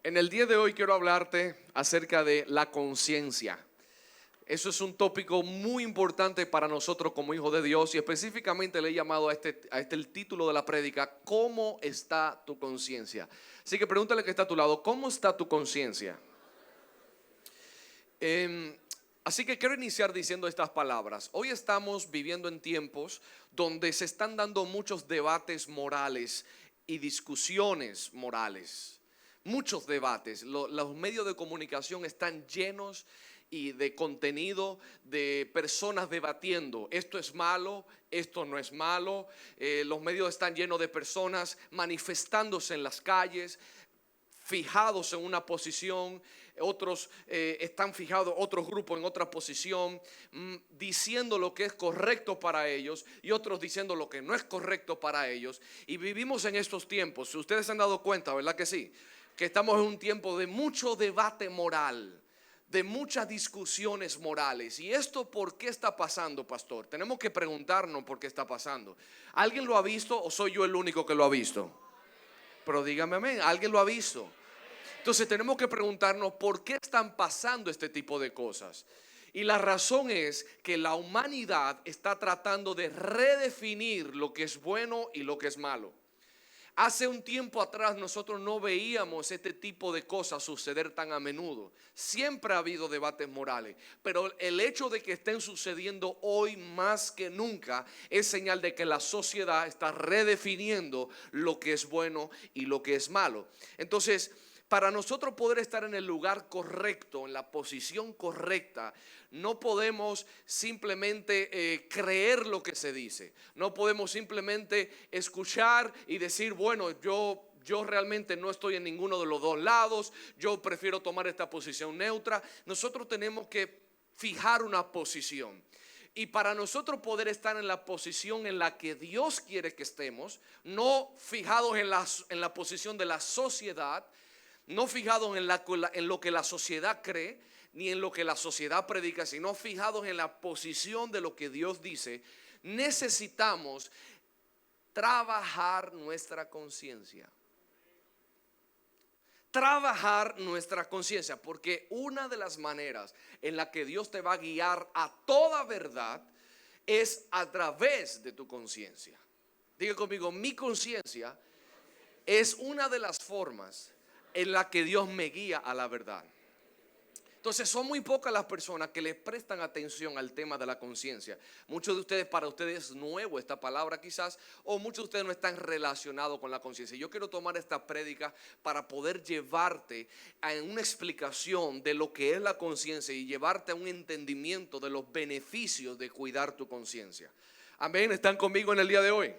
En el día de hoy quiero hablarte acerca de la conciencia. Eso es un tópico muy importante para nosotros como hijos de Dios y específicamente le he llamado a este el título de la prédica: ¿cómo está tu conciencia? Así que pregúntale que está a tu lado: ¿cómo está tu conciencia? Así que quiero iniciar diciendo estas palabras. Hoy estamos viviendo en tiempos donde se están dando muchos debates morales y discusiones morales. Muchos debates. Los medios de comunicación están llenos y de contenido de personas debatiendo. Esto es malo, esto no es malo. Los medios están llenos de personas manifestándose en las calles, fijados en una posición. Otros están fijados, otros grupos en otra posición, diciendo lo que es correcto para ellos y otros diciendo lo que no es correcto para ellos. Y vivimos en estos tiempos, si ustedes se han dado cuenta, ¿verdad que sí? Que estamos en un tiempo de mucho debate moral, de muchas discusiones morales. ¿Y esto por qué está pasando, pastor? Tenemos que preguntarnos por qué está pasando. ¿Alguien lo ha visto o soy yo el único que lo ha visto? Pero dígame amén, ¿alguien lo ha visto? Entonces tenemos que preguntarnos por qué están pasando este tipo de cosas. Y la razón es que la humanidad está tratando de redefinir lo que es bueno y lo que es malo. Hace un tiempo atrás nosotros no veíamos este tipo de cosas suceder tan a menudo. Siempre ha habido debates morales, pero el hecho de que estén sucediendo hoy más que nunca es señal de que la sociedad está redefiniendo lo que es bueno y lo que es malo. Entonces, para nosotros poder estar en el lugar correcto, en la posición correcta, no podemos simplemente creer lo que se dice. No podemos simplemente escuchar y decir, bueno, yo realmente no estoy en ninguno de los dos lados, yo prefiero tomar esta posición neutra. Nosotros tenemos que fijar una posición. Y para nosotros poder estar en la posición en la que Dios quiere que estemos, no fijados en la posición de la sociedad, no fijados en lo que la sociedad cree, ni en lo que la sociedad predica, sino fijados en la posición de lo que Dios dice, necesitamos trabajar nuestra conciencia. Trabajar nuestra conciencia, porque una de las maneras en la que Dios te va a guiar a toda verdad es a través de tu conciencia. Diga conmigo, mi conciencia es una de las formas en la que Dios me guía a la verdad. Entonces son muy pocas las personas que le prestan atención al tema de la conciencia. Muchos de ustedes, para ustedes es nuevo esta palabra quizás, o muchos de ustedes no están relacionados con la conciencia. Yo quiero tomar esta prédica para poder llevarte a una explicación de lo que es la conciencia y llevarte a un entendimiento de los beneficios de cuidar tu conciencia. Amén, ¿están conmigo en el día de hoy?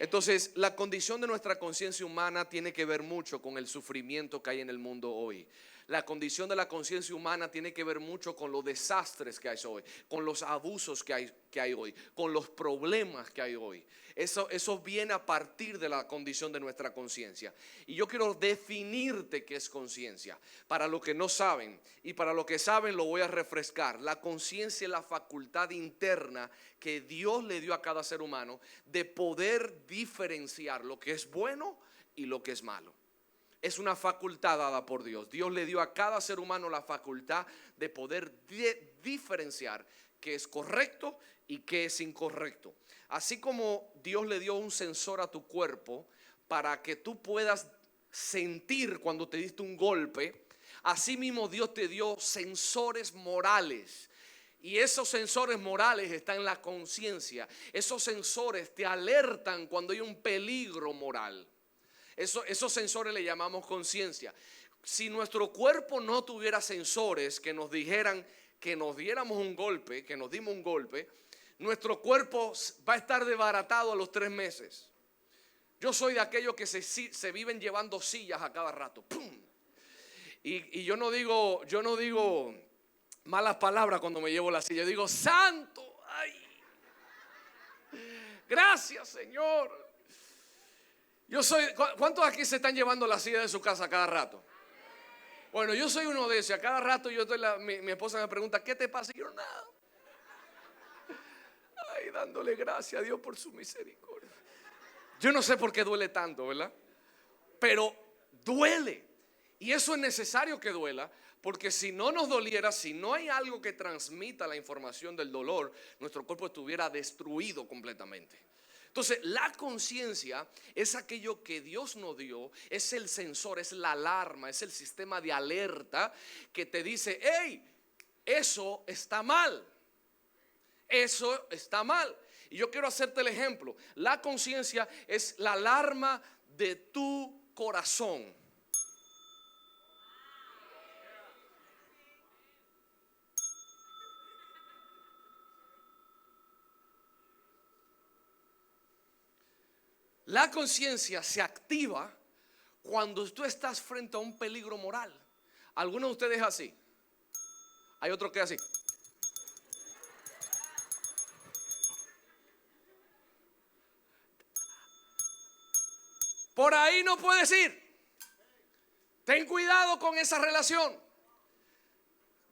Entonces, la condición de nuestra conciencia humana tiene que ver mucho con el sufrimiento que hay en el mundo hoy. La condición de la conciencia humana tiene que ver mucho con los desastres que hay hoy, con los abusos que hay hoy, con los problemas que hay hoy. Eso viene a partir de la condición de nuestra conciencia. Y yo quiero definirte qué es conciencia. Para los que no saben y para los que saben lo voy a refrescar. La conciencia es la facultad interna que Dios le dio a cada ser humano de poder diferenciar lo que es bueno y lo que es malo. Es una facultad dada por Dios. Dios le dio a cada ser humano la facultad de poder diferenciar qué es correcto y qué es incorrecto. Así como Dios le dio un sensor a tu cuerpo para que tú puedas sentir cuando te diste un golpe, así mismo Dios te dio sensores morales. Y esos sensores morales están en la conciencia. Esos sensores te alertan cuando hay un peligro moral. Esos sensores le llamamos conciencia. Si nuestro cuerpo no tuviera sensores que nos dijeran que nos diéramos un golpe, que nos dimos un golpe, nuestro cuerpo va a estar desbaratado a los 3 meses. Yo soy de aquellos que se viven llevando sillas a cada rato. ¡Pum! Y yo no digo malas palabras cuando me llevo la silla. Yo digo, santo, ay, gracias Señor. ¿Cuántos aquí se están llevando la silla de su casa cada rato? Bueno, yo soy uno de esos. A cada rato mi esposa me pregunta, ¿qué te pasa? Y yo, nada. Ay, dándole gracias a Dios por su misericordia. Yo no sé por qué duele tanto, ¿verdad? Pero duele. Y eso es necesario que duela, porque si no nos doliera, si no hay algo que transmita la información del dolor, nuestro cuerpo estuviera destruido completamente. Entonces, la conciencia es aquello que Dios nos dio, es el sensor, es la alarma, es el sistema de alerta que te dice, hey, eso está mal, eso está mal. Y yo quiero hacerte el ejemplo. La conciencia es la alarma de tu corazón. La conciencia se activa cuando tú estás frente a un peligro moral. Algunos de ustedes es así. Hay otro que es así. Por ahí no puedes ir. Ten cuidado con esa relación.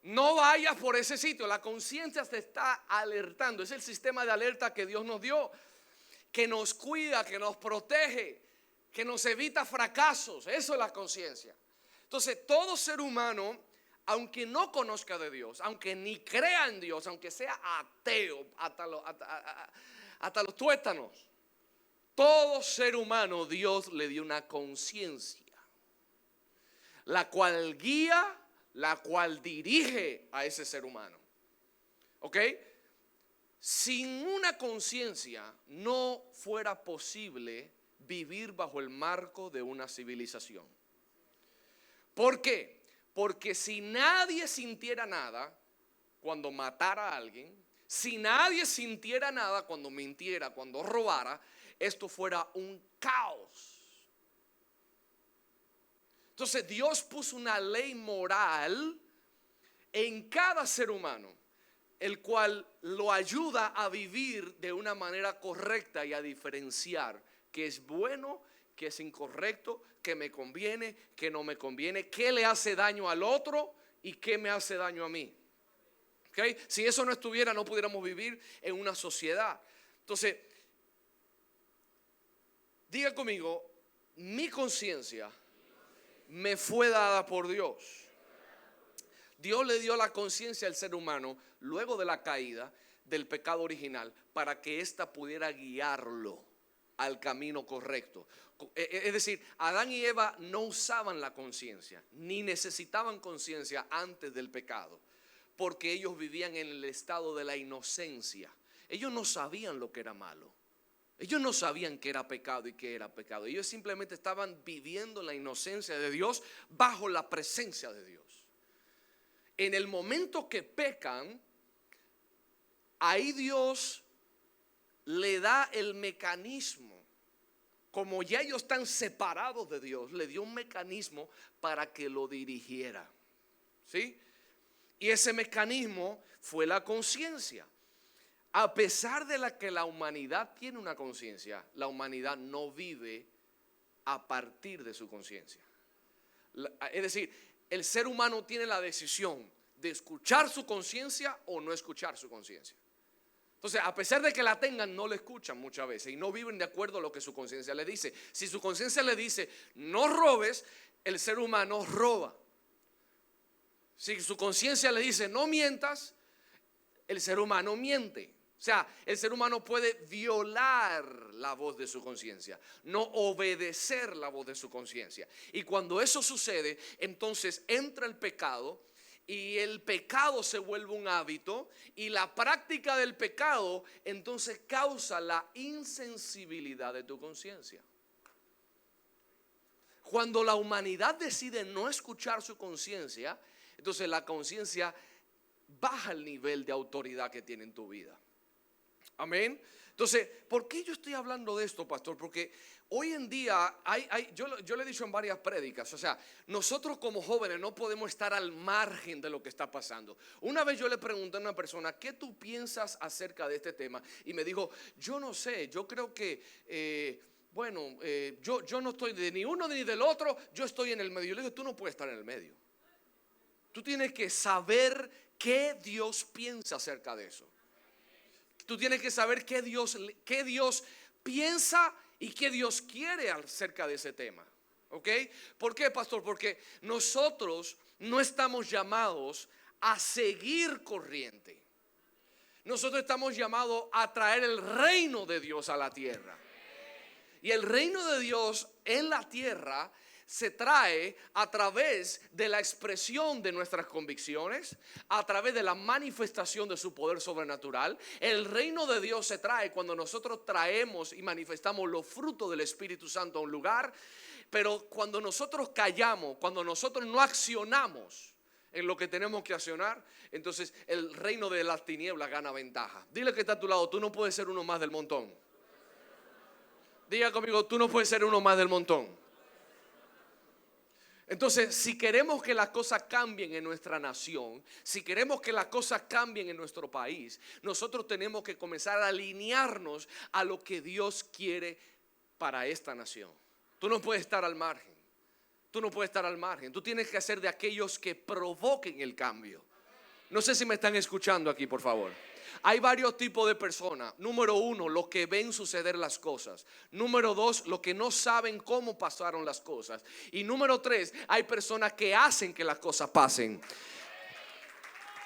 No vayas por ese sitio. La conciencia te está alertando. Es el sistema de alerta que Dios nos dio, que nos cuida, que nos protege, que nos evita fracasos. Eso es la conciencia. Entonces, todo ser humano, aunque no conozca de Dios, aunque ni crea en Dios, aunque sea ateo hasta los tuétanos, todo ser humano Dios le dio una conciencia, la cual guía, la cual dirige a ese ser humano. ¿Ok? Sin una conciencia no fuera posible vivir bajo el marco de una civilización. ¿Por qué? Porque si nadie sintiera nada cuando matara a alguien, si nadie sintiera nada cuando mintiera, cuando robara, esto fuera un caos. Entonces Dios puso una ley moral en cada ser humano, el cual lo ayuda a vivir de una manera correcta y a diferenciar qué es bueno, qué es incorrecto, qué me conviene, qué no me conviene, qué le hace daño al otro y qué me hace daño a mí. ¿Okay? Si eso no estuviera, no pudiéramos vivir en una sociedad. Entonces, diga conmigo, mi conciencia me fue dada por Dios. Dios le dio la conciencia al ser humano luego de la caída del pecado original para que ésta pudiera guiarlo al camino correcto. Es decir, Adán y Eva no usaban la conciencia, ni necesitaban conciencia antes del pecado, porque ellos vivían en el estado de la inocencia. Ellos no sabían lo que era malo. Ellos no sabían qué era pecado y qué era pecado. Ellos simplemente estaban viviendo la inocencia de Dios bajo la presencia de Dios. En el momento que pecan, ahí Dios le da el mecanismo. Como ya ellos están separados de Dios, le dio un mecanismo para que lo dirigiera. ¿Sí? Y ese mecanismo fue la conciencia. A pesar de que la humanidad tiene una conciencia, la humanidad no vive a partir de su conciencia. Es decir, el ser humano tiene la decisión de escuchar su conciencia o no escuchar su conciencia. Entonces, a pesar de que la tengan, no la escuchan muchas veces y no viven de acuerdo a lo que su conciencia le dice. Si su conciencia le dice, no robes, el ser humano roba. Si su conciencia le dice, no mientas, el ser humano miente. O sea, el ser humano puede violar la voz de su conciencia, no obedecer la voz de su conciencia. Y cuando eso sucede, entonces entra el pecado. Y el pecado se vuelve un hábito y la práctica del pecado entonces causa la insensibilidad de tu conciencia. Cuando la humanidad decide no escuchar su conciencia, entonces la conciencia baja el nivel de autoridad que tiene en tu vida. Amén. Entonces, ¿por qué yo estoy hablando de esto, pastor? Porque hoy en día yo le he dicho en varias prédicas, o sea, nosotros como jóvenes no podemos estar al margen de lo que está pasando. Una vez yo le pregunté a una persona, ¿qué tú piensas acerca de este tema? Y me dijo, yo no sé, yo creo que, yo no estoy de ni uno ni del otro, yo estoy en el medio. Yo le digo, tú no puedes estar en el medio. Tú tienes que saber qué Dios piensa acerca de eso. Tú tienes que saber qué Dios piensa y qué Dios quiere acerca de ese tema. ¿Ok? ¿Por qué, pastor? Porque nosotros no estamos llamados a seguir corriente. Nosotros estamos llamados a traer el reino de Dios a la tierra. Y el reino de Dios en la tierra se trae a través de la expresión de nuestras convicciones, a través de la manifestación de su poder sobrenatural. El reino de Dios se trae cuando nosotros traemos y manifestamos los frutos del Espíritu Santo a un lugar. Pero cuando nosotros callamos, cuando nosotros no accionamos en lo que tenemos que accionar, entonces el reino de las tinieblas gana ventaja. Dile que está a tu lado, tú no puedes ser uno más del montón. Diga conmigo, tú no puedes ser uno más del montón. Entonces, si queremos que las cosas cambien en nuestra nación, si queremos que las cosas cambien en nuestro país, nosotros tenemos que comenzar a alinearnos a lo que Dios quiere para esta nación. Tú no puedes estar al margen. Tú no puedes estar al margen. Tú tienes que ser de aquellos que provoquen el cambio. No sé si me están escuchando aquí, por favor. Hay varios tipos de personas. Número uno, los que ven suceder las cosas. Número dos, los que no saben cómo pasaron las cosas. Y número tres, hay personas que hacen que las cosas pasen.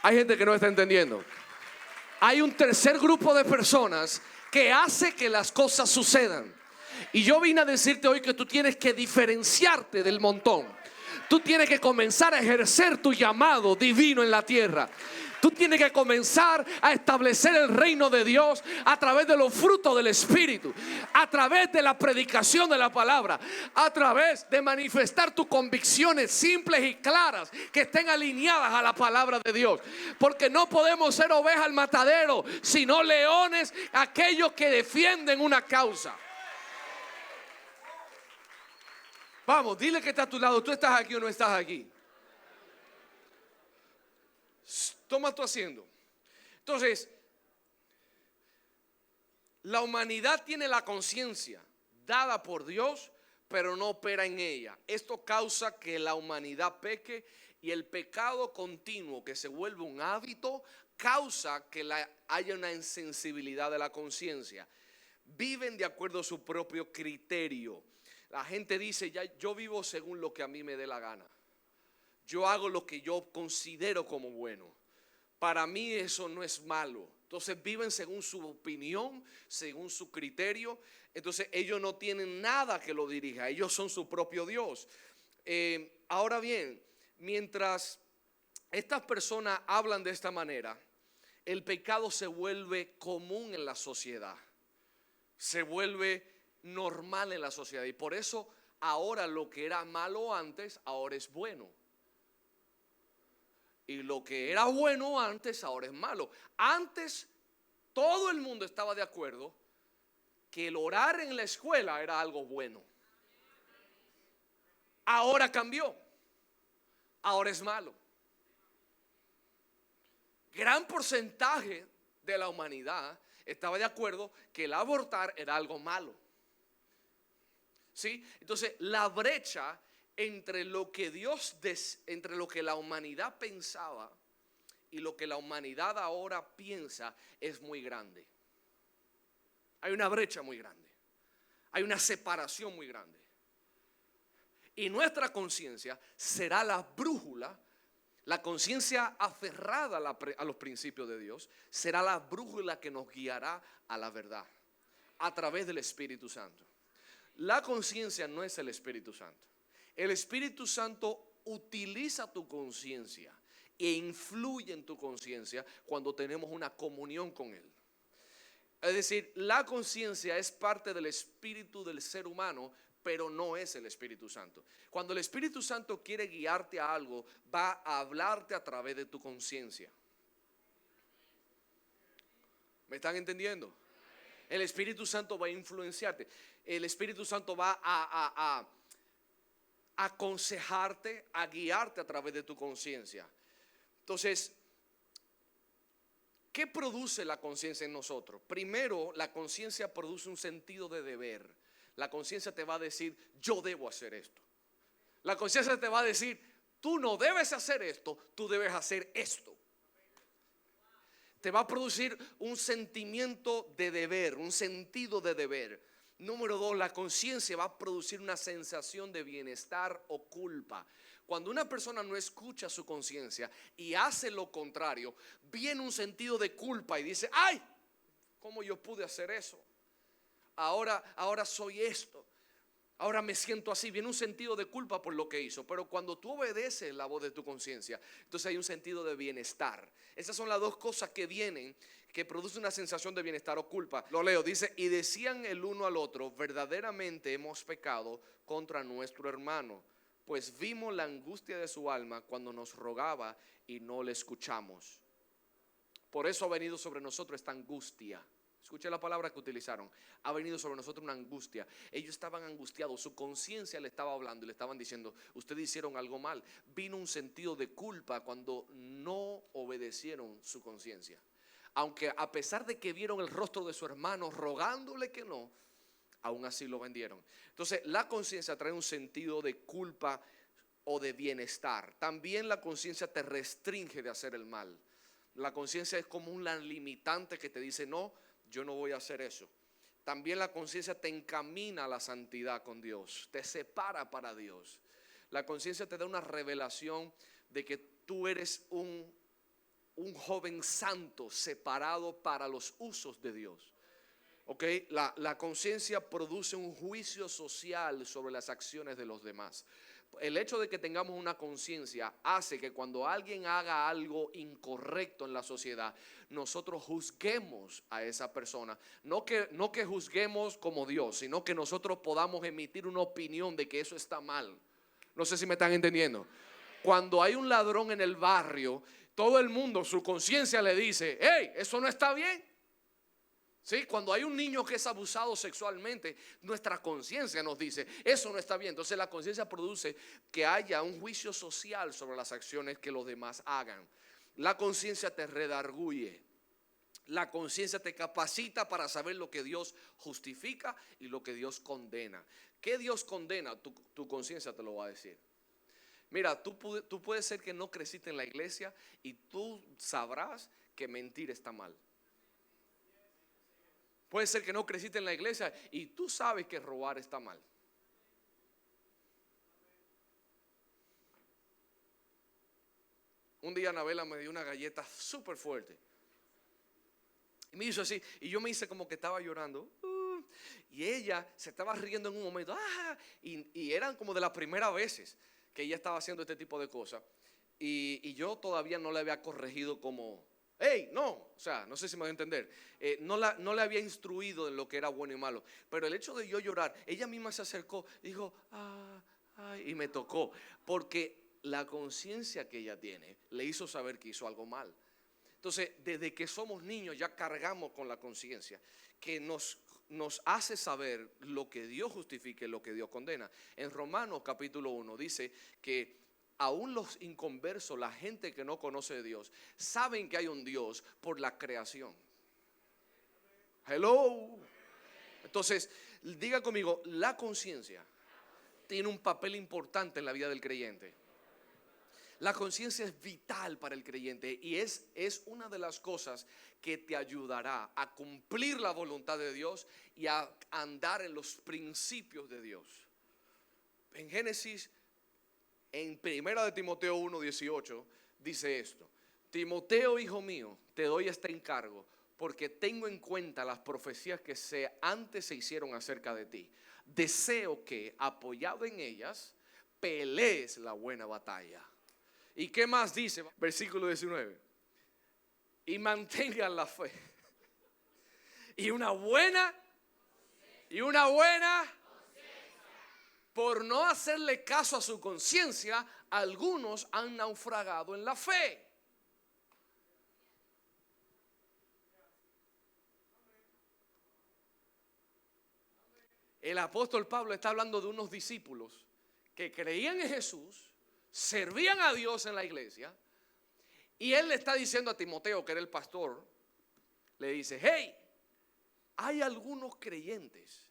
Hay gente que no está entendiendo. Hay un tercer grupo de personas que hace que las cosas sucedan. Y yo vine a decirte hoy que tú tienes que diferenciarte del montón. Tú tienes que comenzar a ejercer tu llamado divino en la tierra. Tú tienes que comenzar a establecer el reino de Dios a través de los frutos del Espíritu, a través de la predicación de la palabra, a través de manifestar tus convicciones simples y claras que estén alineadas a la palabra de Dios. Porque no podemos ser ovejas al matadero, sino leones, aquellos que defienden una causa. Vamos, dile que está a tu lado. ¿Tú estás aquí o no estás aquí? Toma tu asiento. Entonces, la humanidad tiene la conciencia dada por Dios, pero no opera en ella. Esto causa que la humanidad peque, y el pecado continuo que se vuelve un hábito causa que haya una insensibilidad de la conciencia. Viven de acuerdo a su propio criterio. La gente dice, ya yo vivo según lo que a mí me dé la gana. Yo hago lo que yo considero como bueno. Para mí eso no es malo. Entonces viven según su opinión, según su criterio. Entonces ellos no tienen nada que lo dirija. Ellos son su propio Dios. Ahora bien, mientras estas personas hablan de esta manera, el pecado se vuelve común en la sociedad. Se vuelve normal en la sociedad. Y por eso ahora lo que era malo antes, ahora es bueno. Y lo que era bueno antes, ahora es malo. Antes todo el mundo estaba de acuerdo que el orar en la escuela era algo bueno. Ahora cambió. Ahora es malo. Gran porcentaje de la humanidad estaba de acuerdo que el abortar era algo malo. ¿Sí? Entonces la brecha entre lo que entre lo que la humanidad pensaba y lo que la humanidad ahora piensa es muy grande. Hay una brecha muy grande. Hay una separación muy grande. Y nuestra conciencia será la brújula. La conciencia aferrada a los principios de Dios será la brújula que nos guiará a la verdad a través del Espíritu Santo. La conciencia no es el Espíritu Santo. El Espíritu Santo utiliza tu conciencia e influye en tu conciencia cuando tenemos una comunión con Él. Es decir, la conciencia es parte del espíritu del ser humano, pero no es el Espíritu Santo. Cuando el Espíritu Santo quiere guiarte a algo, va a hablarte a través de tu conciencia. ¿Me están entendiendo? El Espíritu Santo va a influenciarte. El Espíritu Santo va a aconsejarte, a guiarte a través de tu conciencia. Entonces, ¿qué produce la conciencia en nosotros? Primero, la conciencia produce un sentido de deber. La conciencia te va a decir, yo debo hacer esto. La conciencia te va a decir, tú no debes hacer esto, tú debes hacer esto. Te va a producir un sentimiento de deber, un sentido de deber. Número dos, la conciencia va a producir una sensación de bienestar o culpa. Cuando una persona no escucha su conciencia y hace lo contrario, viene un sentido de culpa y dice, ay, ¿cómo yo pude hacer eso? Ahora soy esto. Ahora me siento así. Viene un sentido de culpa por lo que hizo. Pero cuando tú obedeces la voz de tu conciencia, entonces hay un sentido de bienestar. Esas son las dos cosas que vienen, que producen una sensación de bienestar o culpa. Lo leo, dice, y decían el uno al otro, verdaderamente hemos pecado contra nuestro hermano, pues vimos la angustia de su alma cuando nos rogaba y no le escuchamos. Por eso ha venido sobre nosotros esta angustia. Escuche la palabra que utilizaron. Ha venido sobre nosotros una angustia. Ellos estaban angustiados. Su conciencia le estaba hablando y le estaban diciendo, ustedes hicieron algo mal. Vino un sentido de culpa cuando no obedecieron su conciencia. Aunque a pesar de que vieron el rostro de su hermano rogándole que no, aún así lo vendieron. Entonces la conciencia trae un sentido de culpa o de bienestar. También la conciencia te restringe de hacer el mal. La conciencia es como una limitante que te dice, no, yo no voy a hacer eso. También la conciencia te encamina a la santidad con Dios, te separa para Dios. La conciencia te da una revelación de que tú eres un joven santo separado para los usos de Dios. Okay. La conciencia produce un juicio social sobre las acciones de los demás. El hecho de que tengamos una conciencia hace que cuando alguien haga algo incorrecto en la sociedad, nosotros juzguemos a esa persona. No que juzguemos como Dios, sino que nosotros podamos emitir una opinión de que eso está mal. No sé si me están entendiendo. Cuando hay un ladrón en el barrio, todo el mundo, su conciencia le dice, hey, eso no está bien. ¿Sí? Cuando hay un niño que es abusado sexualmente, nuestra conciencia nos dice, eso no está bien. Entonces la conciencia produce que haya un juicio social sobre las acciones que los demás hagan. La conciencia te redarguye. La conciencia te capacita para saber lo que Dios justifica y lo que Dios condena. ¿Qué Dios condena? Tu conciencia te lo va a decir. Mira, tú puedes ser que no creciste en la iglesia y tú sabrás que mentir está mal. Puede ser que no creciste en la iglesia y tú sabes que robar está mal. Un día Anabela me dio una galleta súper fuerte. Y me hizo así. Y yo me hice como que estaba llorando. Y ella se estaba riendo en un momento. Y eran como de las primeras veces que ella estaba haciendo este tipo de cosas. Y yo todavía no le había corregido como... hey, no, o sea, no sé si me voy a entender. No le había instruido en lo que era bueno y malo. Pero el hecho de yo llorar, ella misma se acercó y dijo, y me tocó. Porque la conciencia que ella tiene le hizo saber que hizo algo mal. Entonces, desde que somos niños ya cargamos con la conciencia que nos hace saber lo que Dios justifica y lo que Dios condena. En Romanos capítulo 1 dice que aún los inconversos, la gente que no conoce a Dios, saben que hay un Dios por la creación. Hello. Entonces, diga conmigo, la conciencia tiene un papel importante en la vida del creyente. La conciencia es vital para el creyente y es una de las cosas que te ayudará a cumplir la voluntad de Dios y a andar en los principios de Dios. En Génesis, en 1 de Timoteo 1:18 dice esto: Timoteo, hijo mío, te doy este encargo porque tengo en cuenta las profecías que antes se hicieron acerca de ti. Deseo que, apoyado en ellas, pelees la buena batalla. ¿Y qué más dice? Versículo 19. Y mantengan la fe. Y una buena. Por no hacerle caso a su conciencia, algunos han naufragado en la fe. El apóstol Pablo está hablando de unos discípulos que creían en Jesús, servían a Dios en la iglesia, y él le está diciendo a Timoteo, que era el pastor, le dice, hey, hay algunos creyentes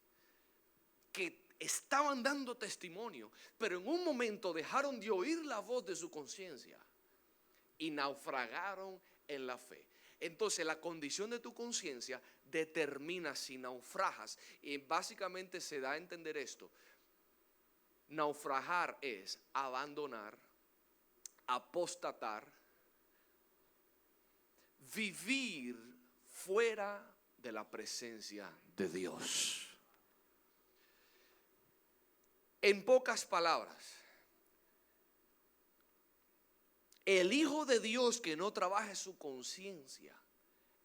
que estaban dando testimonio, pero en un momento dejaron de oír la voz de su conciencia y naufragaron en la fe. Entonces la condición de tu conciencia determina si naufragas. Y básicamente se da a entender esto. Naufragar es abandonar, apostatar, vivir fuera de la presencia de Dios. En pocas palabras, el Hijo de Dios que no trabaje su conciencia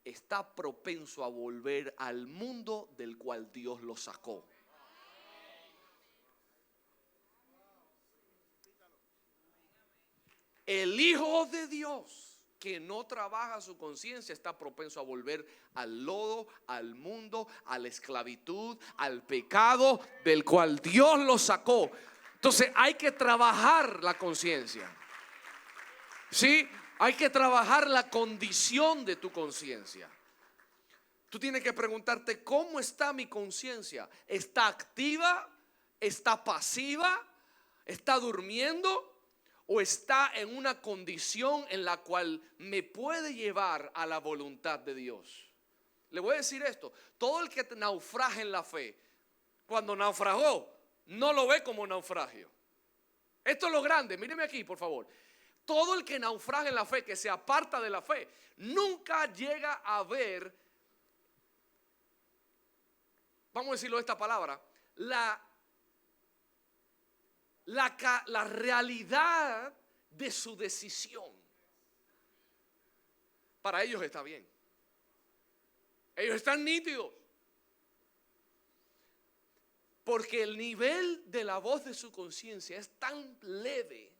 está propenso a volver al mundo del cual Dios lo sacó. El Hijo de Dios que no trabaja su conciencia está propenso a volver al lodo, al mundo, a la esclavitud, al pecado del cual Dios lo sacó. Entonces hay que trabajar la conciencia. ¿Sí? Hay que trabajar la condición de tu conciencia. Tú tienes que preguntarte, ¿cómo está mi conciencia? ¿Está activa? ¿Está pasiva? ¿Está durmiendo? ¿O está en una condición en la cual me puede llevar a la voluntad de Dios? Le voy a decir esto: todo el que naufraga en la fe, cuando naufragó, no lo ve como naufragio. Esto es lo grande, míreme aquí por favor. Todo el que naufraga en la fe, que se aparta de la fe, nunca llega a ver, vamos a decirlo de esta palabra, la realidad de su decisión. Para ellos está bien. Ellos están nítidos. Porque el nivel de la voz de su conciencia es tan leve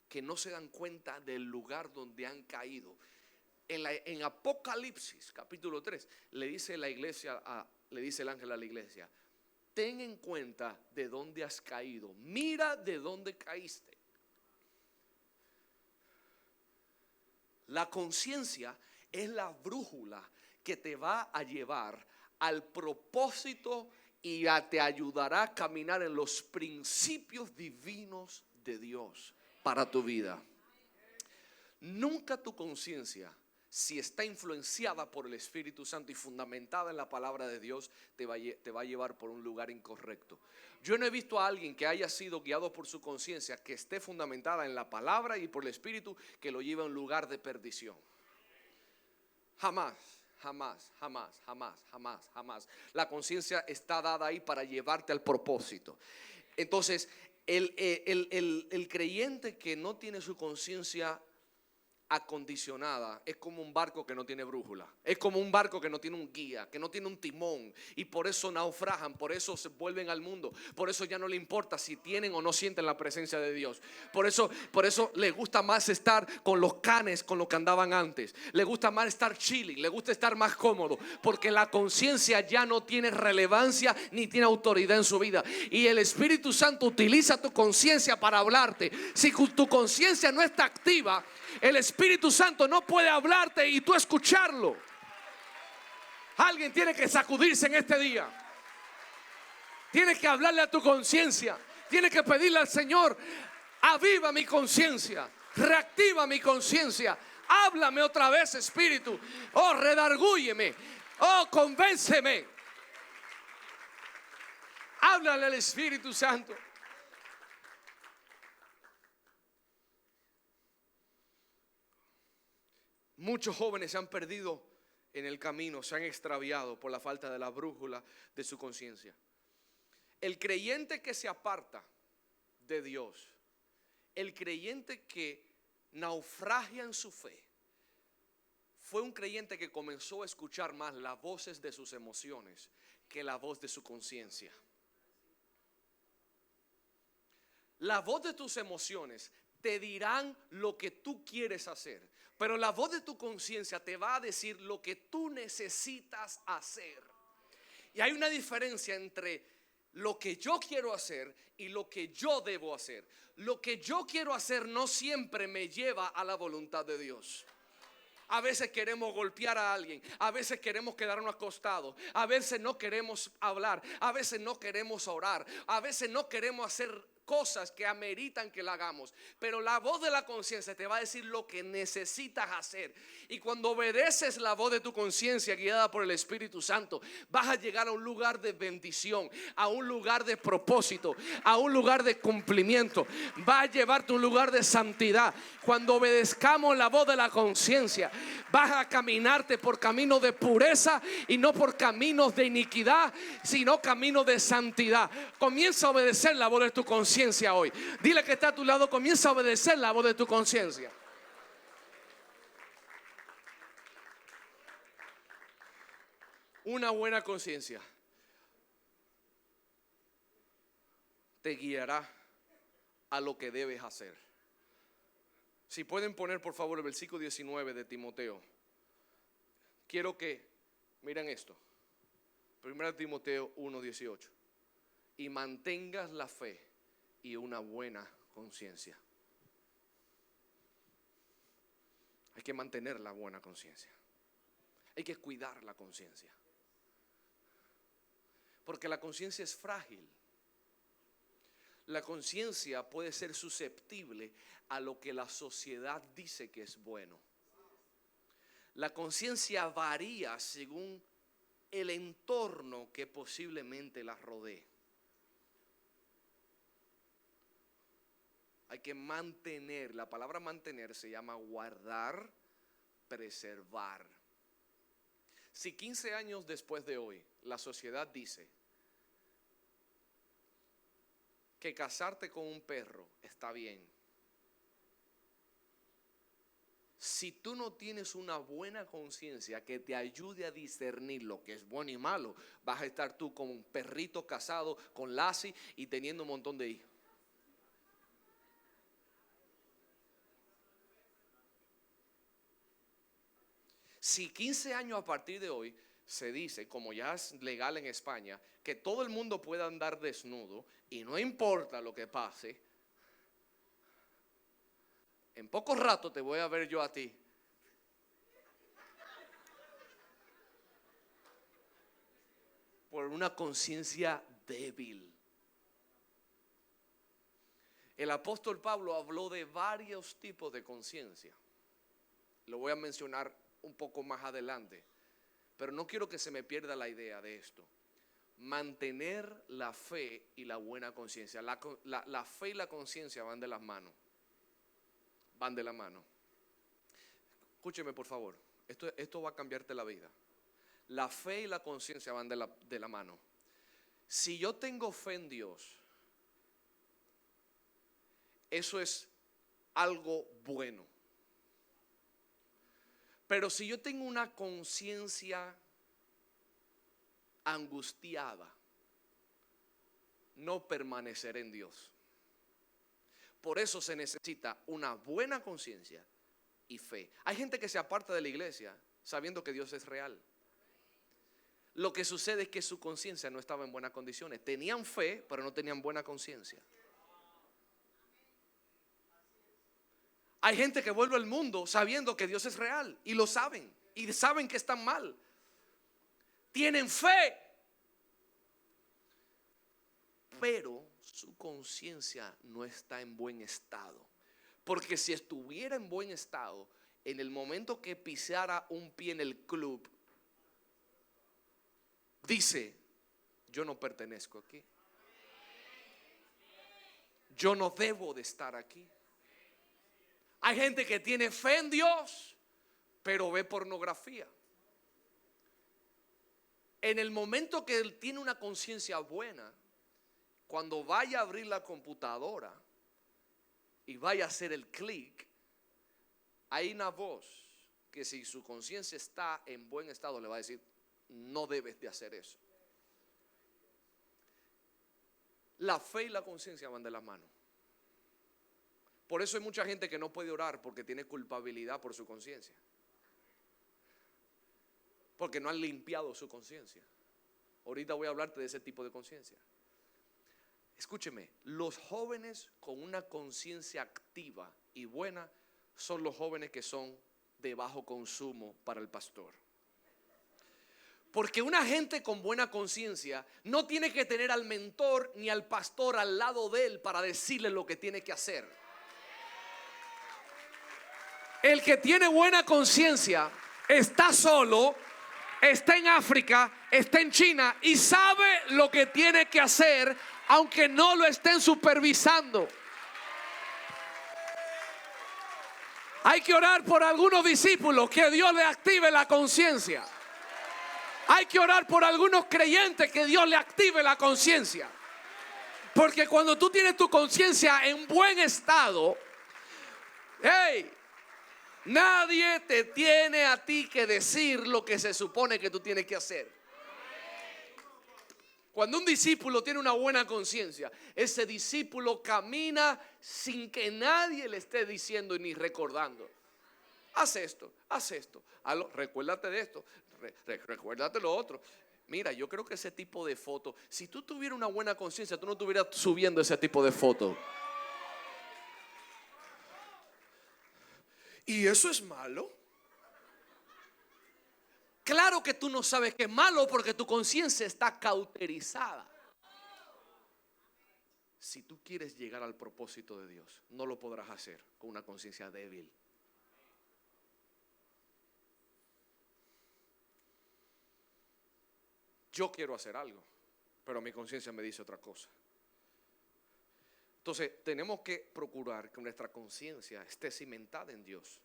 que no se dan cuenta del lugar donde han caído. En Apocalipsis capítulo 3 le dice la iglesia, le dice el ángel a la iglesia: ten en cuenta de dónde has caído, mira de dónde caíste. La conciencia es la brújula que te va a llevar al propósito y te ayudará a caminar en los principios divinos de Dios para tu vida. Nunca tu conciencia, si está influenciada por el Espíritu Santo y fundamentada en la palabra de Dios, te va a llevar por un lugar incorrecto. Yo no he visto a alguien que haya sido guiado por su conciencia, que esté fundamentada en la palabra y por el Espíritu, que lo lleve a un lugar de perdición. Jamás. Jamás, jamás, jamás, jamás, jamás. La conciencia está dada ahí para llevarte al propósito. Entonces, el creyente que no tiene su conciencia acondicionada es como un barco que no tiene brújula, es como un barco que no tiene un guía, que no tiene un timón, y por eso naufragan, por eso se vuelven al mundo, por eso ya no le importa si tienen o no sienten la presencia de Dios. Por eso les gusta más estar con los canes, con lo que andaban antes. Le gusta más estar chilling, le gusta estar más cómodo, porque la conciencia ya no tiene relevancia ni tiene autoridad en su vida. Y el Espíritu Santo utiliza tu conciencia para hablarte. Si tu conciencia no está activa, el Espíritu Santo no puede hablarte y tú escucharlo. Alguien tiene que sacudirse en este día. Tienes que hablarle a tu conciencia. Tienes que pedirle al Señor: aviva mi conciencia, reactiva mi conciencia. Háblame otra vez, Espíritu. Oh, redargúyeme. Oh, convénceme. Háblale al Espíritu Santo. Muchos jóvenes se han perdido en el camino, se han extraviado por la falta de la brújula de su conciencia. El creyente que se aparta de Dios, el creyente que naufragia en su fe, fue un creyente que comenzó a escuchar más las voces de sus emociones que la voz de su conciencia. La voz de tus emociones te dirán lo que tú quieres hacer, pero la voz de tu conciencia te va a decir lo que tú necesitas hacer. Y hay una diferencia entre lo que yo quiero hacer y lo que yo debo hacer. Lo que yo quiero hacer no siempre me lleva a la voluntad de Dios. A veces queremos golpear a alguien, a veces queremos quedarnos acostados, a veces no queremos hablar, a veces no queremos orar, a veces no queremos hacer cosas que ameritan que la hagamos, pero la voz de la conciencia te va a decir lo que necesitas hacer. Y cuando obedeces la voz de tu conciencia guiada por el Espíritu Santo, vas a llegar a un lugar de bendición, a un lugar de propósito, a un lugar de cumplimiento. Va a llevarte a un lugar de santidad. Cuando obedezcamos la voz de la conciencia, vas a caminarte por caminos de pureza y no por caminos de iniquidad, sino caminos de santidad. Comienza a obedecer la voz de tu conciencia hoy. Dile que está a tu lado, comienza a obedecer la voz de tu conciencia. Una buena conciencia te guiará a lo que debes hacer. Si pueden poner por favor el versículo 19 de Timoteo. Quiero que miren esto. 1 Timoteo 1:18. Y mantengas la fe y una buena conciencia. Hay que mantener la buena conciencia. Hay que cuidar la conciencia. Porque la conciencia es frágil. La conciencia puede ser susceptible a lo que la sociedad dice que es bueno. La conciencia varía según el entorno que posiblemente la rodee. Hay que mantener, la palabra mantener se llama guardar, preservar. Si 15 años después de hoy la sociedad dice que casarte con un perro está bien, si tú no tienes una buena conciencia que te ayude a discernir lo que es bueno y malo, vas a estar tú como un perrito casado con Lassie y teniendo un montón de hijos. Si 15 años a partir de hoy se dice, como ya es legal en España, que todo el mundo pueda andar desnudo y no importa lo que pase, en poco rato te voy a ver yo a ti por una conciencia débil. El apóstol Pablo habló de varios tipos de conciencia. Lo voy a mencionar un poco más adelante, pero no quiero que se me pierda la idea de esto. Mantener la fe y la buena conciencia. La fe y la conciencia van de las manos. Van de la mano. Escúcheme por favor, esto va a cambiarte la vida. La fe y la conciencia van de la mano. Si yo tengo fe en Dios, eso es algo bueno. Pero si yo tengo una conciencia angustiada, no permaneceré en Dios. Por eso se necesita una buena conciencia y fe. Hay gente que se aparta de la iglesia sabiendo que Dios es real. Lo que sucede es que su conciencia no estaba en buenas condiciones. Tenían fe, pero no tenían buena conciencia. Hay gente que vuelve al mundo sabiendo que Dios es real y lo saben, y saben que están mal. Tienen fe, pero su conciencia no está en buen estado. Porque si estuviera en buen estado, en el momento que pisara un pie en el club, dice: yo no pertenezco aquí, yo no debo de estar aquí. Hay gente que tiene fe en Dios, pero ve pornografía. En el momento que él tiene una conciencia buena, cuando vaya a abrir la computadora y vaya a hacer el clic, hay una voz que, si su conciencia está en buen estado, le va a decir: no debes de hacer eso. La fe y la conciencia van de la mano. Por eso hay mucha gente que no puede orar porque tiene culpabilidad por su conciencia, porque no han limpiado su conciencia. Ahorita voy a hablarte de ese tipo de conciencia. Escúcheme, los jóvenes con una conciencia activa y buena son los jóvenes que son de bajo consumo para el pastor. Porque una gente con buena conciencia no tiene que tener al mentor ni al pastor al lado de él para decirle lo que tiene que hacer. El que tiene buena conciencia está solo, está en África, está en China y sabe lo que tiene que hacer, aunque no lo estén supervisando. Hay que orar por algunos discípulos, que Dios le active la conciencia. Hay que orar por algunos creyentes, que Dios le active la conciencia. Porque cuando tú tienes tu conciencia en buen estado, hey, nadie te tiene a ti que decir lo que se supone que tú tienes que hacer. Cuando un discípulo tiene una buena conciencia, ese discípulo camina sin que nadie le esté diciendo ni recordando. Haz esto, recuérdate de esto, recuérdate lo otro. Mira, yo creo que ese tipo de fotos, si tú tuvieras una buena conciencia, tú no estuvieras subiendo ese tipo de fotos. ¿Y eso es malo? Claro que tú no sabes que es malo porque tu conciencia está cauterizada. Si tú quieres llegar al propósito de Dios, no lo podrás hacer con una conciencia débil. Yo quiero hacer algo, pero mi conciencia me dice otra cosa. Entonces tenemos que procurar que nuestra conciencia esté cimentada en Dios.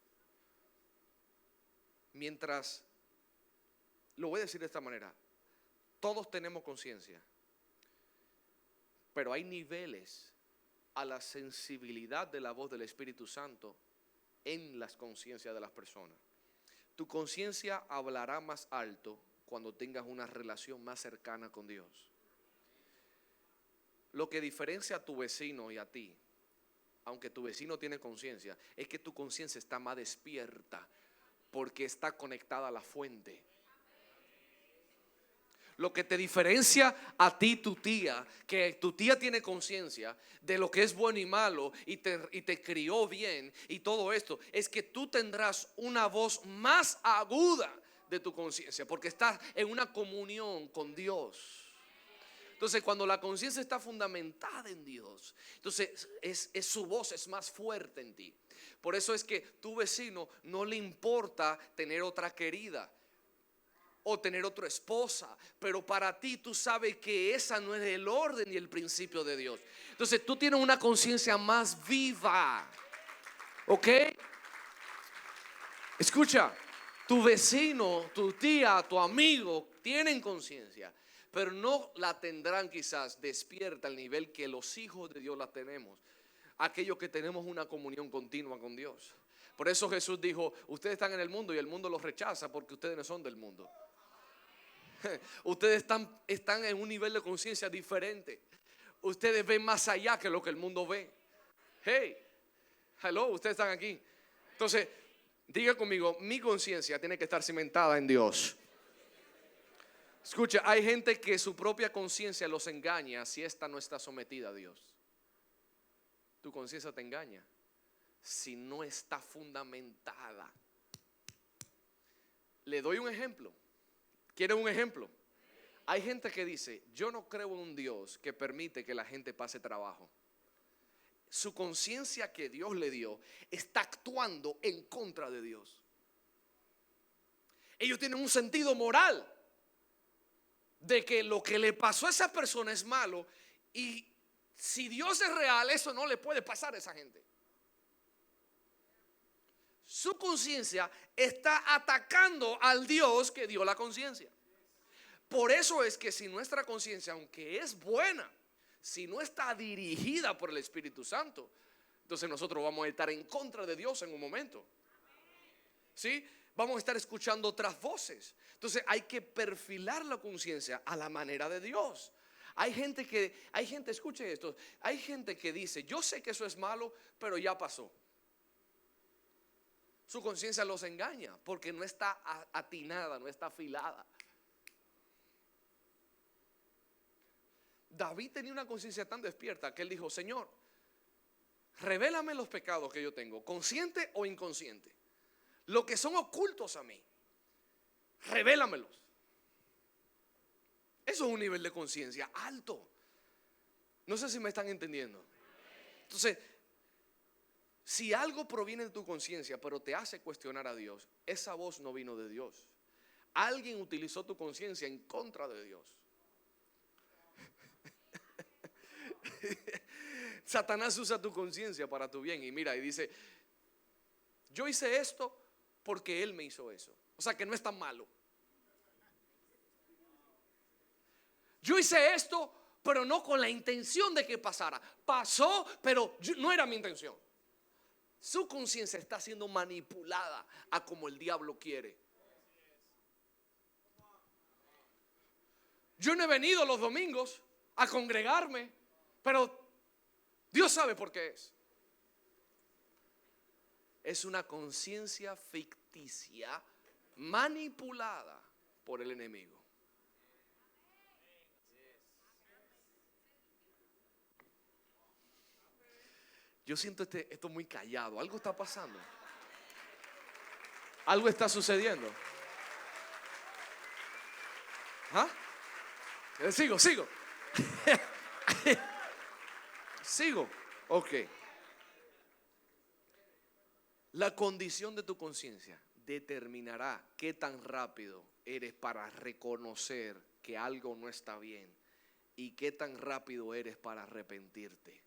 Mientras, lo voy a decir de esta manera, todos tenemos conciencia, pero hay niveles a la sensibilidad de la voz del Espíritu Santo en las conciencias de las personas. Tu conciencia hablará más alto cuando tengas una relación más cercana con Dios. Lo que diferencia a tu vecino y a ti, aunque tu vecino tiene conciencia, es que tu conciencia está más despierta porque está conectada a la fuente. Lo que te diferencia a ti, tu tía, que tu tía tiene conciencia de lo que es bueno y malo y te crió bien y todo esto, es que tú tendrás una voz más aguda de tu conciencia porque estás en una comunión con Dios. Entonces, cuando la conciencia está fundamentada en Dios, entonces su voz es más fuerte en ti. Por eso es que tu vecino no le importa tener otra querida o tener otra esposa, pero para ti tú sabes que esa no es el orden y el principio de Dios. Entonces tú tienes una conciencia más viva. ¿Ok? Escucha, tu vecino, tu tía, tu amigo tienen conciencia, pero no la tendrán quizás despierta al nivel que los hijos de Dios la tenemos, aquellos que tenemos una comunión continua con Dios. Por eso Jesús dijo, ustedes están en el mundo y el mundo los rechaza porque ustedes no son del mundo. Ustedes están en un nivel de conciencia diferente. Ustedes ven más allá que lo que el mundo ve. Hey, hello, ustedes están aquí. Entonces, diga conmigo, mi conciencia tiene que estar cimentada en Dios. Escucha, hay gente que su propia conciencia los engaña si esta no está sometida a Dios. Tu conciencia te engaña si no está fundamentada. Le doy un ejemplo. ¿Quieren un ejemplo? Hay gente que dice, yo no creo en un Dios que permite que la gente pase trabajo. Su conciencia que Dios le dio está actuando en contra de Dios. Ellos tienen un sentido moral de que lo que le pasó a esa persona es malo y si Dios es real, eso no le puede pasar a esa gente. Su conciencia está atacando al Dios que dio la conciencia. Por eso es que si nuestra conciencia, aunque es buena, si no está dirigida por el Espíritu Santo, entonces nosotros vamos a estar en contra de Dios en un momento. ¿Sí? Vamos a estar escuchando otras voces. Entonces hay que perfilar la conciencia a la manera de Dios. Hay gente, escuche esto, hay gente que dice, yo sé que eso es malo, pero ya pasó. Su conciencia los engaña porque no está atinada, no está afilada. David tenía una conciencia tan despierta que él dijo, Señor, revélame los pecados que yo tengo, consciente o inconsciente, lo que son ocultos a mí, revélamelos. Eso es un nivel de conciencia alto. No sé si me están entendiendo. Entonces, si algo proviene de tu conciencia, pero te hace cuestionar a Dios, esa voz no vino de Dios. Alguien utilizó tu conciencia en contra de Dios. Satanás usa tu conciencia para tu bien. Y mira, y dice, yo hice esto porque él me hizo eso. O sea que no es tan malo. Yo hice esto, pero no con la intención de que pasara. Pasó, pero no era mi intención. Su conciencia está siendo manipulada a como el diablo quiere. Yo no he venido los domingos a congregarme, pero Dios sabe por qué es. Es una conciencia ficticia manipulada por el enemigo. Yo siento esto muy callado. Algo está pasando. Algo está sucediendo. ¿Ah? Sigo. Sigo. Ok. La condición de tu conciencia determinará qué tan rápido eres para reconocer que algo no está bien y qué tan rápido eres para arrepentirte.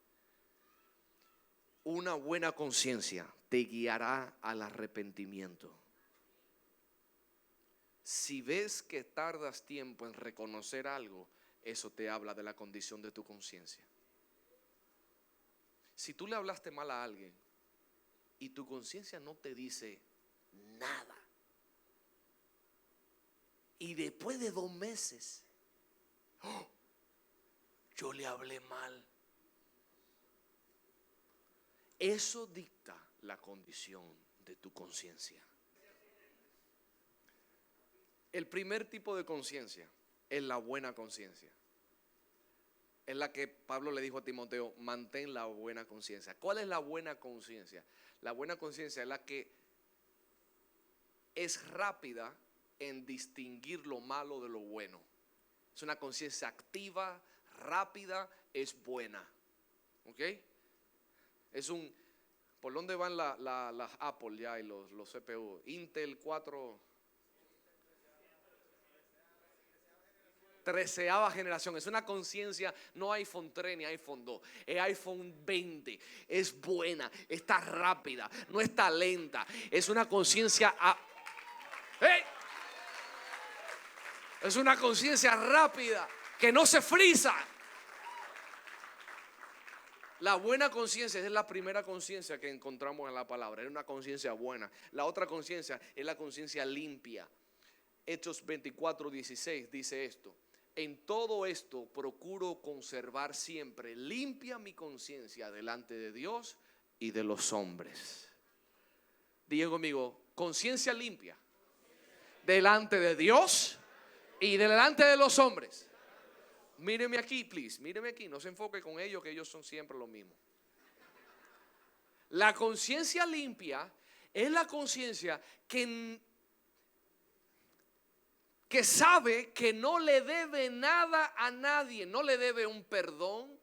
Una buena conciencia te guiará al arrepentimiento. Si ves que tardas tiempo en reconocer algo, eso te habla de la condición de tu conciencia. Si tú le hablaste mal a alguien y tu conciencia no te dice nada, y después de 2 meses, yo le hablé mal. Eso dicta la condición de tu conciencia. El primer tipo de conciencia es la buena conciencia. Es la que Pablo le dijo a Timoteo, mantén la buena conciencia. ¿Cuál es la buena conciencia? La buena conciencia es la que es rápida en distinguir lo malo de lo bueno. Es una conciencia activa, rápida, es buena. ¿Ok? Es un, ¿por dónde van las Apple ya y los CPU? Intel 4, 13ª generación. Es una conciencia, no iPhone 3 ni iPhone 2, es iPhone 20. Es buena, está rápida, no está lenta. Es una conciencia, ¡hey! Es una conciencia rápida que no se frisa. La buena conciencia es la primera conciencia que encontramos en la palabra. Es una conciencia buena. La otra conciencia es la conciencia limpia. Hechos 24:16 dice esto: en todo esto procuro conservar siempre limpia mi conciencia delante de Dios y de los hombres. Diga conmigo, conciencia limpia delante de Dios y delante de los hombres. Míreme aquí, please, míreme aquí, no se enfoque con ellos, que ellos son siempre lo mismo. La conciencia limpia es la conciencia que sabe que no le debe nada a nadie, no le debe un perdón,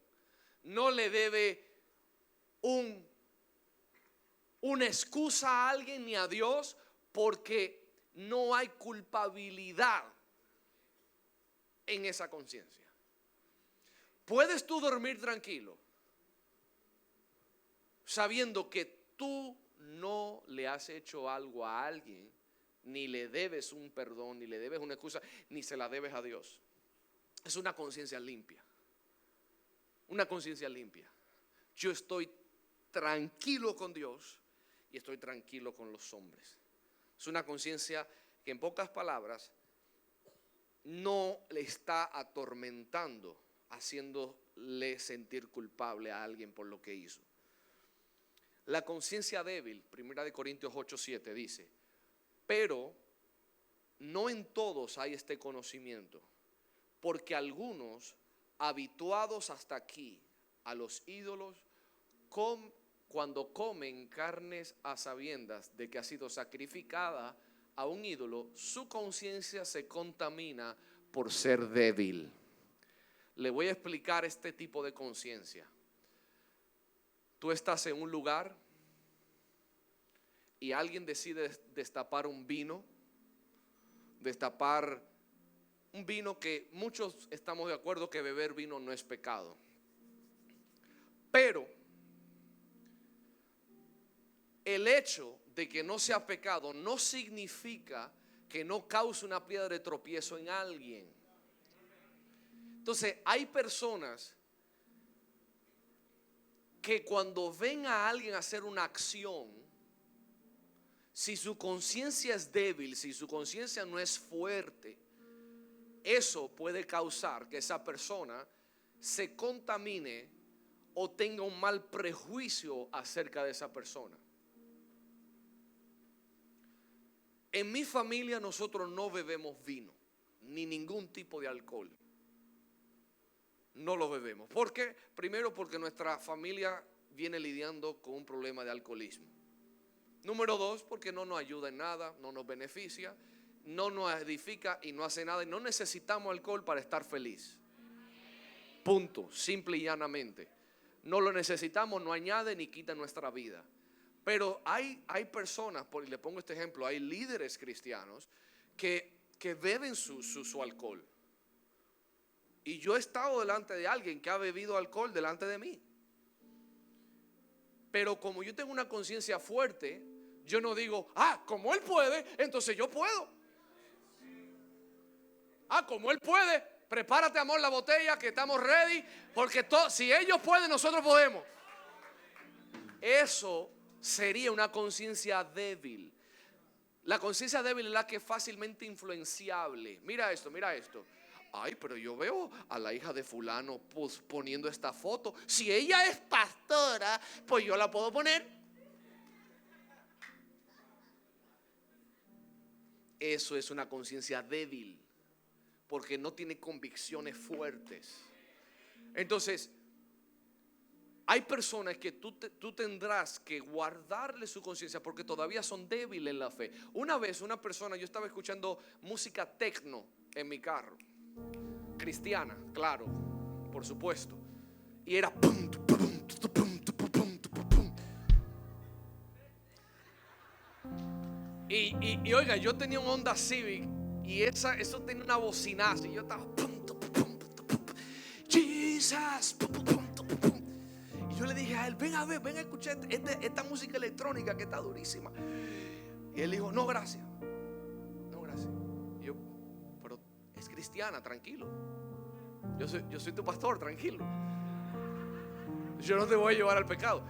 no le debe una excusa a alguien ni a Dios, porque no hay culpabilidad en esa conciencia. ¿Puedes tú dormir tranquilo sabiendo que tú no le has hecho algo a alguien, ni le debes un perdón, ni le debes una excusa, ni se la debes a Dios? Es una conciencia limpia. Una conciencia limpia. Yo estoy tranquilo con Dios y estoy tranquilo con los hombres. Es una conciencia que, en pocas palabras, no le está atormentando, haciéndole sentir culpable a alguien por lo que hizo. La conciencia débil, 1 Corintios 8:7 dice: pero no en todos hay este conocimiento, porque algunos, habituados hasta aquí a los ídolos, cuando comen carnes a sabiendas de que ha sido sacrificada a un ídolo, su conciencia se contamina por ser débil. Le voy a explicar este tipo de conciencia. Tú estás en un lugar y alguien decide destapar un vino que muchos estamos de acuerdo que beber vino no es pecado. Pero el hecho de que no sea pecado no significa que no cause una piedra de tropiezo en alguien. Entonces hay personas que cuando ven a alguien hacer una acción, si su conciencia es débil, si su conciencia no es fuerte, eso puede causar que esa persona se contamine o tenga un mal prejuicio acerca de esa persona. En mi familia nosotros no bebemos vino, ni ningún tipo de alcohol. No lo bebemos. ¿Por qué? Primero, porque nuestra familia viene lidiando con un problema de alcoholismo. Número dos, porque no nos ayuda en nada, no nos beneficia, no nos edifica y no hace nada. Y no necesitamos alcohol para estar feliz. Punto, simple y llanamente. No lo necesitamos, no añade ni quita nuestra vida. Pero hay personas, le pongo este ejemplo, hay líderes cristianos que beben su alcohol. Y yo he estado delante de alguien que ha bebido alcohol delante de mí. Pero como yo tengo una conciencia fuerte, yo no digo, como él puede, entonces yo puedo. Como él puede, prepárate, amor, la botella, que estamos ready, porque si ellos pueden, nosotros podemos. Eso sería una conciencia débil. La conciencia débil es la que es fácilmente influenciable. Mira esto. Ay, pero yo veo a la hija de fulano poniendo esta foto. Si ella es pastora, pues yo la puedo poner. Eso es una conciencia débil, porque no tiene convicciones fuertes. Entonces, hay personas que tú tendrás que guardarle su conciencia porque todavía son débiles en la fe. Una vez una persona, yo estaba escuchando música techno en mi carro, cristiana, claro, por supuesto, y era y oiga, yo tenía un Honda Civic y eso tenía una bocinaza y yo estaba Jesus, y yo le dije a él, ven a escuchar esta música electrónica que está durísima. Y él dijo, no gracias. Y yo, pero es cristiana, tranquilo. Yo soy tu pastor, tranquilo. Yo no te voy a llevar al pecado.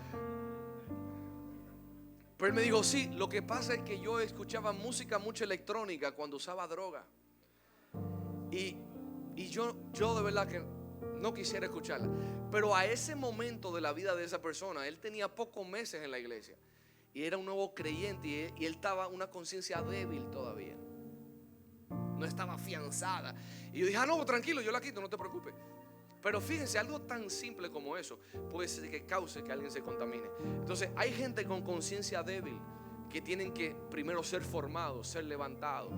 Pero él me dijo, sí, lo que pasa es que yo escuchaba música mucha electrónica cuando usaba droga. Y yo de verdad que no quisiera escucharla. Pero a ese momento de la vida de esa persona, él tenía pocos meses en la iglesia y era un nuevo creyente y él estaba una conciencia débil todavía. No estaba afianzada. Y yo dije, no, tranquilo, yo la quito, no te preocupes. Pero fíjense, algo tan simple como eso puede ser que cause que alguien se contamine. Entonces hay gente con conciencia débil que tienen que primero ser formados, ser levantados.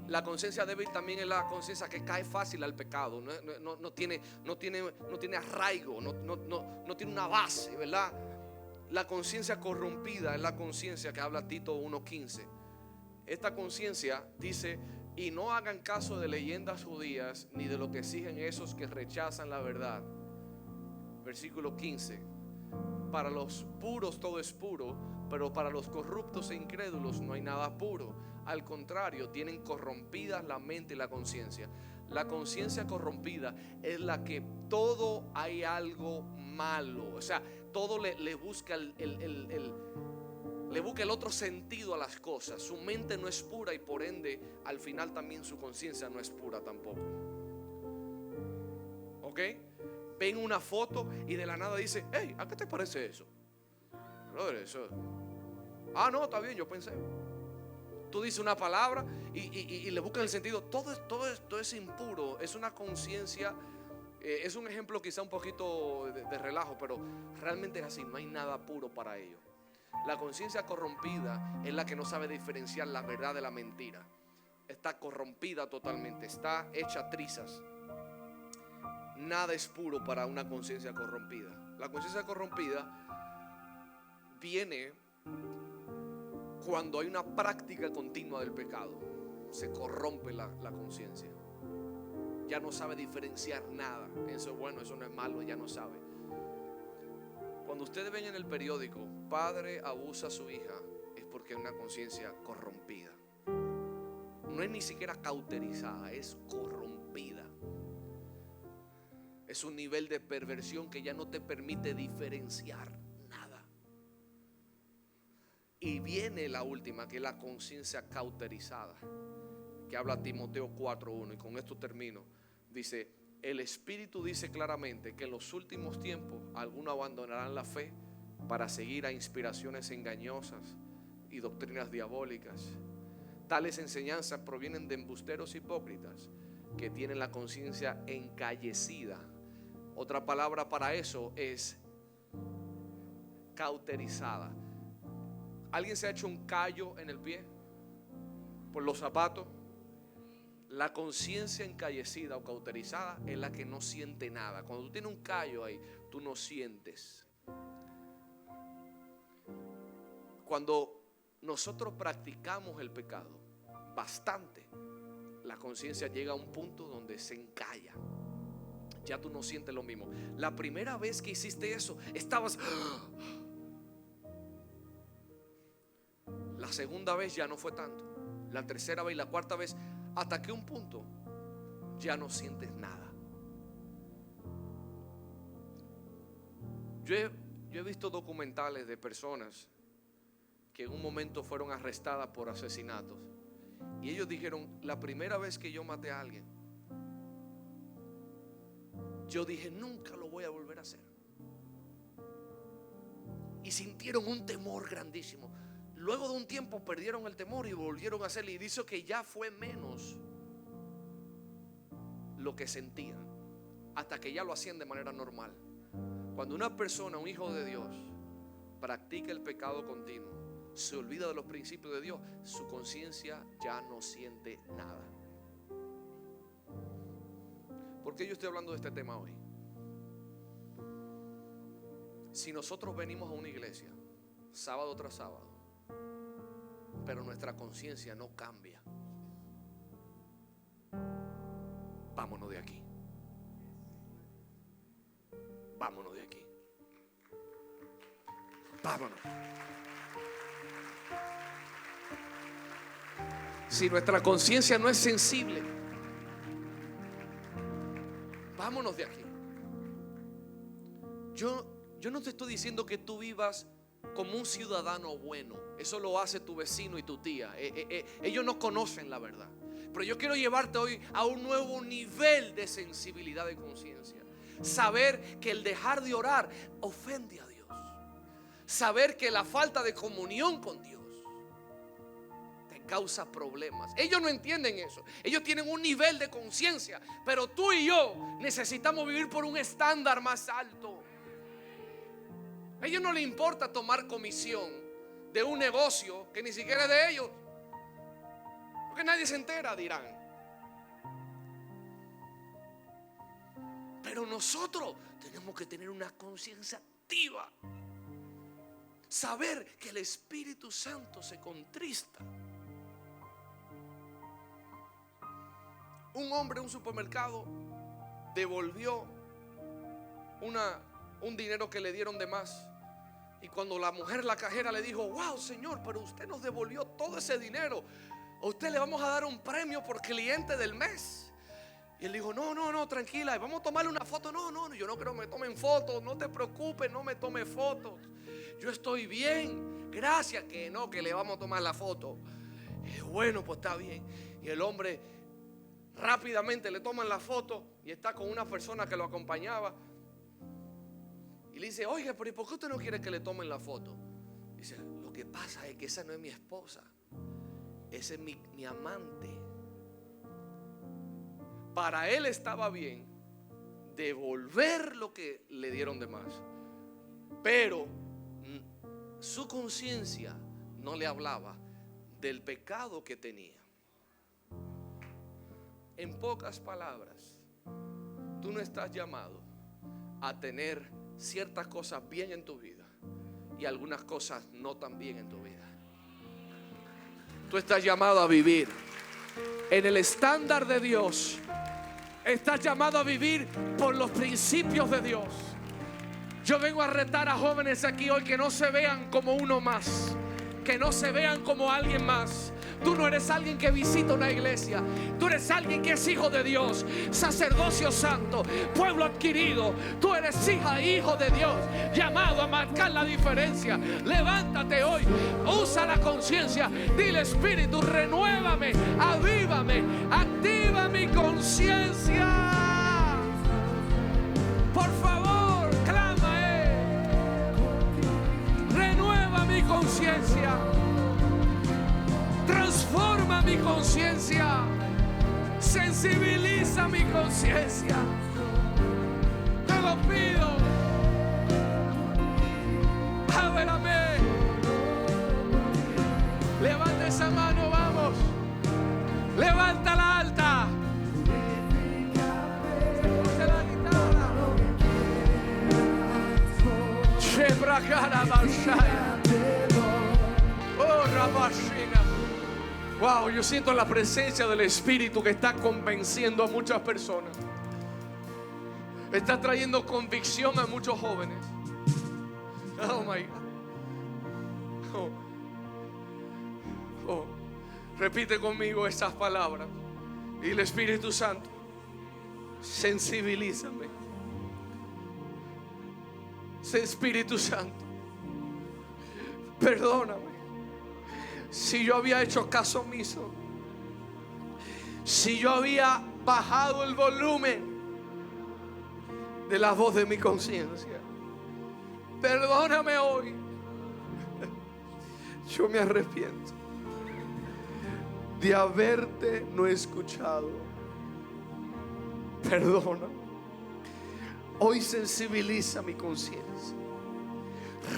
La conciencia débil también es la conciencia que cae fácil al pecado. No tiene arraigo, no tiene una base, ¿verdad? La conciencia corrompida es la conciencia que habla Tito 1:15. Esta conciencia dice: y no hagan caso de leyendas judías ni de lo que exigen esos que rechazan la verdad. Versículo 15. Para los puros todo es puro, pero para los corruptos e incrédulos no hay nada puro. Al contrario, tienen corrompidas la mente y la conciencia. La conciencia corrompida es la que todo hay algo malo. O sea, todo le busca le busca el otro sentido a las cosas. Su mente no es pura y por ende al final también su conciencia no es pura tampoco. ¿Ok? Ven una foto y de la nada dice: hey, ¿a qué te parece eso? Brother, eso. No, está bien, yo pensé. Tú dices una palabra y le buscan el sentido. Todo esto es impuro. Es una conciencia. Es un ejemplo quizá un poquito de relajo, pero realmente es así. No hay nada puro para ellos. La conciencia corrompida es la que no sabe diferenciar la verdad de la mentira. está corrompida totalmente, está hecha trizas. Nada es puro para una conciencia corrompida. La conciencia corrompida viene cuando hay una práctica continua del pecado. Se corrompe la conciencia. Ya no sabe diferenciar nada. Eso es bueno, eso no es malo, ya no sabe. Cuando ustedes ven en el periódico, padre abusa a su hija, es porque es una conciencia corrompida. No es ni siquiera cauterizada, es corrompida. Es un nivel de perversión que ya no te permite diferenciar nada. Y viene la última, que es la conciencia cauterizada, que habla Timoteo 4:1, y con esto termino. Dice: el Espíritu dice claramente que en los últimos tiempos algunos abandonarán la fe para seguir a inspiraciones engañosas y doctrinas diabólicas. Tales enseñanzas provienen de embusteros hipócritas que tienen la conciencia encallecida. Otra palabra para eso es cauterizada. ¿Alguien se ha hecho un callo en el pie por los zapatos? La conciencia encallecida o cauterizada es la que no siente nada. Cuando tú tienes un callo ahí, tú no sientes. Cuando nosotros practicamos el pecado bastante, la conciencia llega a un punto donde se encalla. Ya tú no sientes lo mismo. La primera vez que hiciste eso, estabas. La segunda vez ya no fue tanto. La tercera vez y la cuarta vez, hasta que un punto ya no sientes nada. Yo he visto documentales de personas que en un momento fueron arrestadas por asesinatos, y ellos dijeron: la primera vez que yo maté a alguien, yo dije nunca lo voy a volver a hacer. Y sintieron un temor grandísimo. Luego de un tiempo perdieron el temor y volvieron a hacerlo, y dice que ya fue menos lo que sentían, hasta que ya lo hacían de manera normal. Cuando una persona, un hijo de Dios, practica el pecado continuo, se olvida de los principios de Dios, su conciencia ya no siente nada. ¿Por qué yo estoy hablando de este tema hoy? Si nosotros venimos a una iglesia sábado tras sábado, pero nuestra conciencia no cambia, vámonos de aquí. Vámonos de aquí. Vámonos. Si nuestra conciencia no es sensible, vámonos de aquí. Yo no te estoy diciendo que tú vivas como un ciudadano bueno. Eso lo hace tu vecino y tu tía. Ellos no conocen la verdad. Pero yo quiero llevarte hoy a un nuevo nivel de sensibilidad de conciencia. Saber que el dejar de orar ofende a Dios. Saber que la falta de comunión con Dios te causa problemas. Ellos no entienden eso. Ellos tienen un nivel de conciencia, pero tú y yo necesitamos vivir por un estándar más alto. A ellos no les importa tomar comisión de un negocio que ni siquiera es de ellos, porque nadie se entera, dirán. Pero nosotros tenemos que tener una conciencia activa. Saber que el Espíritu Santo se contrista. Un hombre en un supermercado devolvió un dinero que le dieron de más. Y cuando la mujer, la cajera, le dijo: wow, señor, pero usted nos devolvió todo ese dinero, a usted le vamos a dar un premio por cliente del mes. Y él dijo: no, tranquila, vamos a tomarle una foto. No, yo no quiero que me tomen fotos. No te preocupes, no me tome fotos. Yo estoy bien, gracias. Que no, que le vamos a tomar la foto. Y bueno, pues está bien. Y el hombre rápidamente le toman la foto y está con una persona que lo acompañaba. Y le dice: oiga, pero ¿y por qué usted no quiere que le tomen la foto? Dice: lo que pasa es que esa no es mi esposa, ese es mi amante. Para él estaba bien devolver lo que le dieron de más, pero su conciencia no le hablaba del pecado que tenía. En pocas palabras, tú no estás llamado a tener ciertas cosas bien en tu vida y algunas cosas no tan bien en tu vida. Tú estás llamado a vivir en el estándar de Dios. Estás llamado a vivir por los principios de Dios. Yo vengo a retar a jóvenes aquí hoy que no se vean como uno más, que no se vean como alguien más. Tú no eres alguien que visita una iglesia. Tú eres alguien que es hijo de Dios, sacerdocio santo, pueblo adquirido. Tú eres hija e hijo de Dios, llamado a marcar la diferencia. Levántate hoy, usa la conciencia. Dile: Espíritu, renuévame, avívame, activa mi conciencia. Por favor, clama, renueva mi conciencia. Transforma mi conciencia. Sensibiliza mi conciencia. Te lo pido. Ábrame. Levanta esa mano, vamos. Levántala alta. Puse la guitarra. Shebra cara bashaya. Oh, Rabashina. Wow, yo siento la presencia del Espíritu que está convenciendo a muchas personas. Está trayendo convicción a muchos jóvenes. Oh my God. Oh. Repite conmigo estas palabras. Y el Espíritu Santo: sensibilízame. Espíritu Santo, perdóname si yo había hecho caso omiso, si yo había bajado el volumen de la voz de mi conciencia. Perdóname hoy. Yo me arrepiento de haberte no escuchado. Perdóname. Hoy sensibiliza mi conciencia.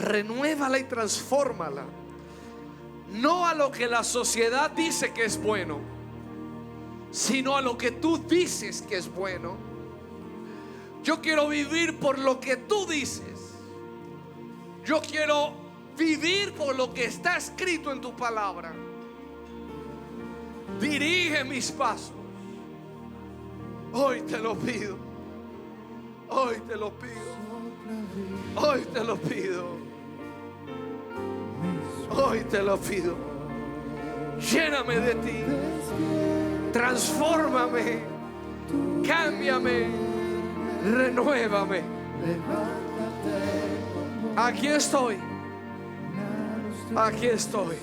Renuévala y transfórmala. No a lo que la sociedad dice que es bueno, sino a lo que tú dices que es bueno. Yo quiero vivir por lo que tú dices. Yo quiero vivir por lo que está escrito en tu palabra. Dirige mis pasos. Hoy te lo pido. Hoy te lo pido. Hoy te lo pido. Hoy te lo pido. Lléname de ti. Transfórmame. Cámbiame. Renuévame. Aquí estoy. Aquí estoy.